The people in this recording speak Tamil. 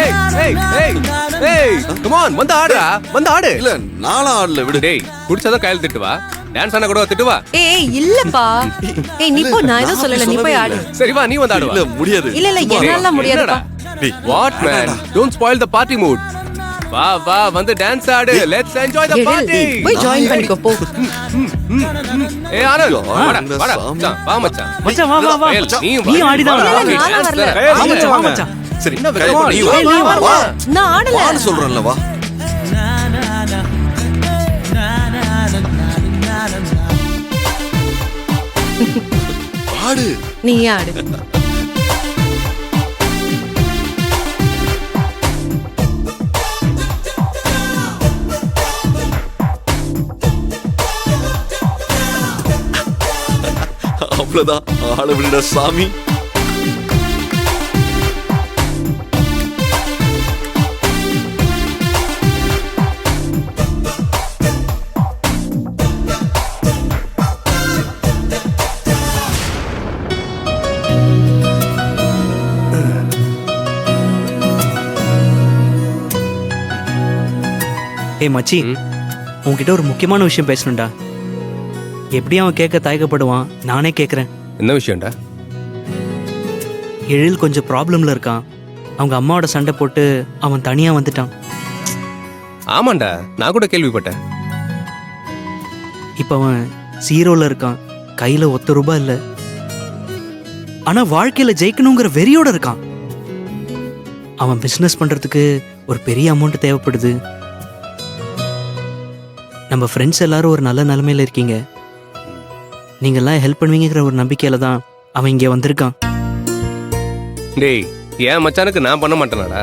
ஏய் ஏய் ஏய் ஏய் கம் ஆன் வந்து ஆடுடா வந்து ஆடு. இல்ல நானும் ஆடல விடு. டேய் குடிச்சதும் கையில திட்டு வா, டான்ஸ் ஆனா கூட திட்டு வா. ஏய் இல்லப்பா. ஏய் நீ போ, நான் எதுவும் சொல்லல, நீ போய் ஆடு. சரி வா நீ வந்து ஆடு. இல்ல முடியாது. இல்ல இல்ல என்னால முடியாதுப்பா. What man? Don't spoil the party mood. வா வா வந்து டான்ஸ் ஆடு. Let's enjoy the party. போய் ஜாயின் பண்ணிக்கோ போ. ஏய் ஆனந்த் வாடா வாடா மச்சான் வா மச்சான். மச்சான் வா வா வா. நீ ஆடிதான் இல்ல, வா. நானும் வரல. வா மச்சான் வா மச்சான். சரி என்ன கையில come on. நீ ஏய், நீ வா. வா. நான் ஆடல. வான்னு சொல்றேன்ல வா. ஆடு. நீ ஆடு. அவ்வளவுதான் ஆள விடுடா சாமி. ஏய் மச்சி, உன்கிட்ட ஒரு முக்கியமான விஷயம் பேசணும்டா. எப்படி அவன் கேட்க தயக்கப்படுவான், நானே கேட்குறேன். என்ன விஷயம்டா? எழில் கொஞ்சம் ப்ராப்ளம்ல இருக்கான். அவங்க அம்மாவோட சண்டை போட்டு அவன் தனியா வந்துட்டான். ஆமாண்டா நான் கூட கேள்விப்பட்டேன். இப்போ அவன் ஜீரோல இருக்கான். கையில ₹1 இல்லை. ஆனா வாழ்க்கையில ஜெயிக்கணுங்கிற வெறியோட இருக்கான். அவன் பிசினஸ் பண்றதுக்கு ஒரு பெரிய அமௌண்ட் தேவைப்படுது. நம்ம ஃப்ரெண்ட்ஸ் எல்லாரும் ஒரு நல்ல நிலைமையில இருக்கீங்க. நீங்கெல்லாம் ஹெல்ப் பண்ணுவீங்கிற ஒரு நம்பிக்கையில தான் அவன் இங்கே வந்திருக்கான். டேய் ஏன் மச்சானுக்கு நான் பண்ண மாட்டேனாடா?